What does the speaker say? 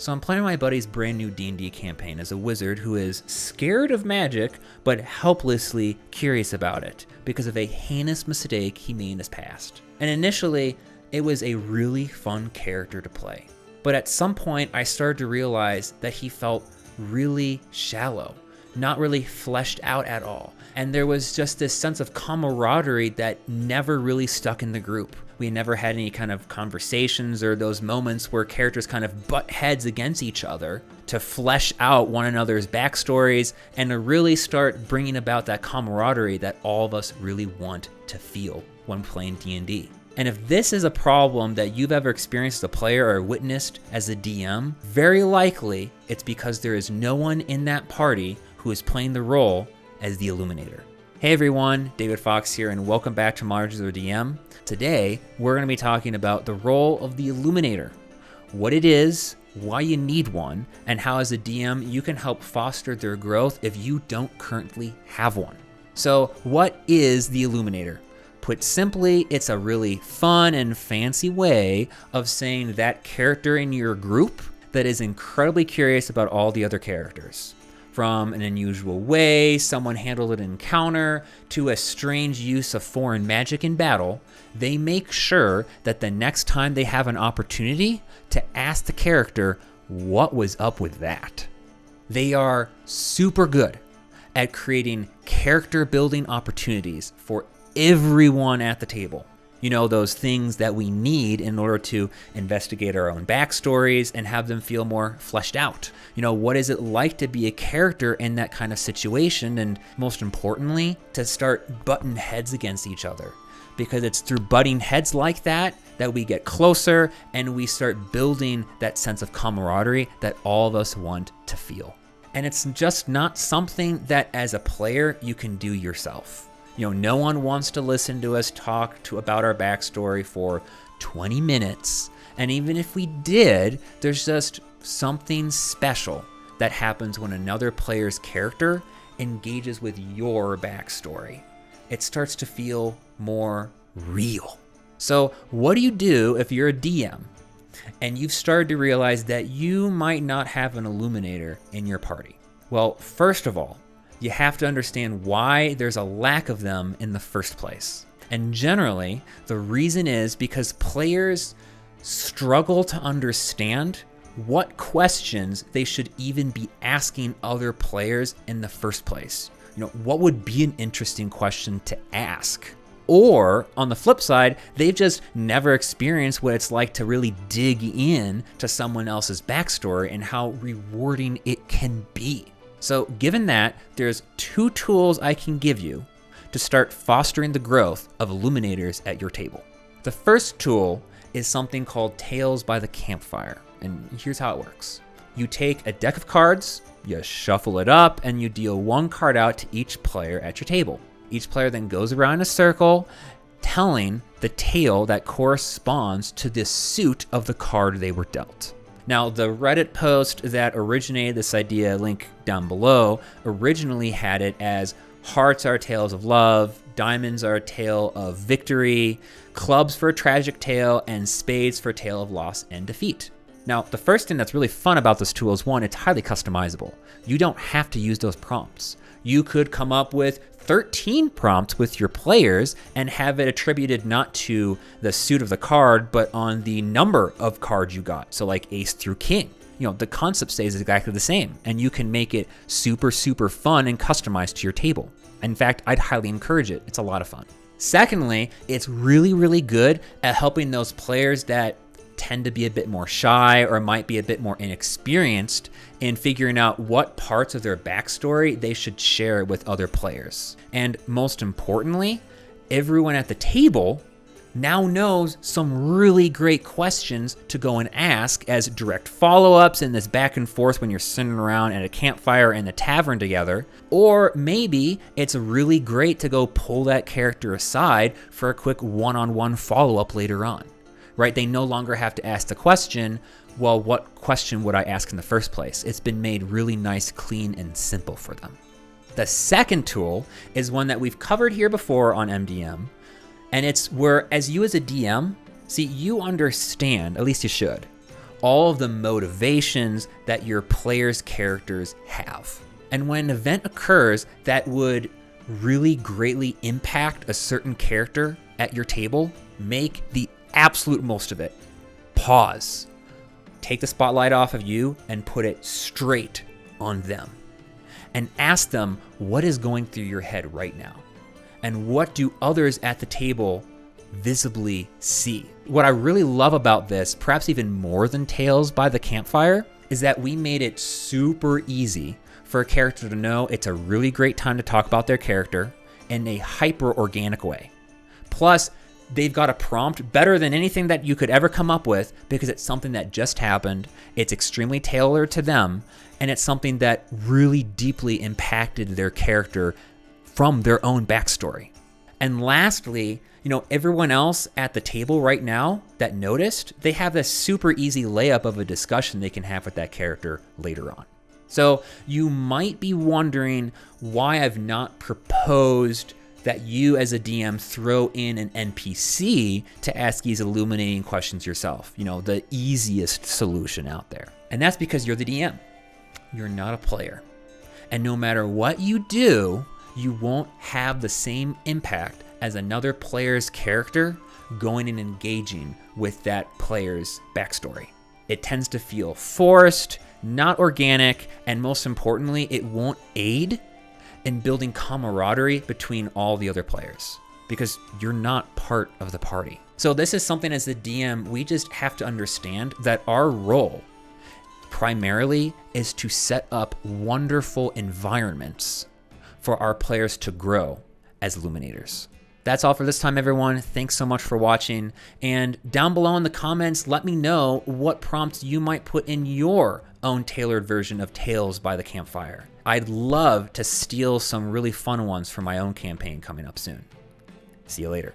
So I'm playing my buddy's brand new D&D campaign as a wizard who is scared of magic, but helplessly curious about it because of a heinous mistake he made in his past. And initially, it was a really fun character to play. But at some point, I started to realize that he felt really shallow, not really fleshed out at all. And there was just this sense of camaraderie that never really stuck in the group. We never had any kind of conversations or those moments where characters kind of butt heads against each other to flesh out one another's backstories and to really start bringing about that camaraderie that all of us really want to feel when playing D&D. And if this is a problem that you've ever experienced as a player or witnessed as a DM, very likely it's because there is no one in that party who is playing the role as the Illuminator. Hey everyone, David Fox here, and welcome back to Modular DM. Today, we're going to be talking about the role of the Illuminator, what it is, why you need one, and how as a DM you can help foster their growth if you don't currently have one. So, what is the Illuminator? Put simply, it's a really fun and fancy way of saying that character in your group that is incredibly curious about all the other characters. From an unusual way someone handled an encounter to a strange use of foreign magic in battle, they make sure that the next time they have an opportunity to ask the character what was up with that. They are super good at creating character building opportunities for everyone at the table. You know, those things that we need in order to investigate our own backstories and have them feel more fleshed out. You know, what is it like to be a character in that kind of situation? And most importantly, to start butting heads against each other. Because it's through butting heads like that that we get closer and we start building that sense of camaraderie that all of us want to feel. And it's just not something that as a player you can do yourself. You know, no one wants to listen to us talk about our backstory for 20 minutes. And even if we did, there's just something special that happens when another player's character engages with your backstory. It starts to feel more real. So what do you do if you're a DM and you've started to realize that you might not have an Illuminator in your party? Well, first of all, you have to understand why there's a lack of them in the first place. And generally, the reason is because players struggle to understand what questions they should even be asking other players in the first place. You know, what would be an interesting question to ask? Or on the flip side, they've just never experienced what it's like to really dig in to someone else's backstory and how rewarding it can be. So given that, there's two tools I can give you to start fostering the growth of Illuminators at your table. The first tool is something called Tales by the Campfire, and here's how it works. You take a deck of cards, you shuffle it up, and you deal one card out to each player at your table. Each player then goes around in a circle, telling the tale that corresponds to the suit of the card they were dealt. Now, the Reddit post that originated this idea, link down below, originally had it as hearts are tales of love, diamonds are a tale of victory, clubs for a tragic tale, and spades for a tale of loss and defeat. Now, the first thing that's really fun about this tool is one, it's highly customizable. You don't have to use those prompts. You could come up with 13 prompts with your players and have it attributed not to the suit of the card, but on the number of cards you got. So like ace through king. You know, the concept stays exactly the same, and you can make it super, super fun and customized to your table. In fact, I'd highly encourage it. It's a lot of fun. Secondly, it's really, really good at helping those players that tend to be a bit more shy or might be a bit more inexperienced in figuring out what parts of their backstory they should share with other players. And most importantly, everyone at the table now knows some really great questions to go and ask as direct follow-ups in this back and forth when you're sitting around at a campfire in the tavern together. Or maybe it's really great to go pull that character aside for a quick one-on-one follow-up later on. Right? They no longer have to ask the question, well, what question would I ask in the first place? It's been made really nice, clean, and simple for them. The second tool is one that we've covered here before on MDM, and it's where, as you as a DM, see, you understand, at least you should, all of the motivations that your players' characters have. And when an event occurs that would really greatly impact a certain character at your table, make the absolute most of it. Pause. Take the spotlight off of you and put it straight on them. And ask them what is going through your head right now. And what do others at the table visibly see? What I really love about this, perhaps even more than Tales by the Campfire, is that we made it super easy for a character to know it's a really great time to talk about their character in a hyper-organic way. Plus, they've got a prompt better than anything that you could ever come up with because it's something that just happened, it's extremely tailored to them, and it's something that really deeply impacted their character from their own backstory. And lastly, everyone else at the table right now that noticed, they have this super easy layup of a discussion they can have with that character later on. So you might be wondering why I've not proposed that you as a DM throw in an NPC to ask these illuminating questions yourself, the easiest solution out there. And that's because you're the DM. You're not a player. And no matter what you do, you won't have the same impact as another player's character going and engaging with that player's backstory. It tends to feel forced, not organic, and most importantly, it won't aid in building camaraderie between all the other players because you're not part of the party. So this is something as the DM, we just have to understand that our role primarily is to set up wonderful environments for our players to grow as Illuminators. That's all for this time, everyone. Thanks so much for watching. And down below in the comments, let me know what prompts you might put in your own tailored version of Tales by the Campfire. I'd love to steal some really fun ones for my own campaign coming up soon. See you later.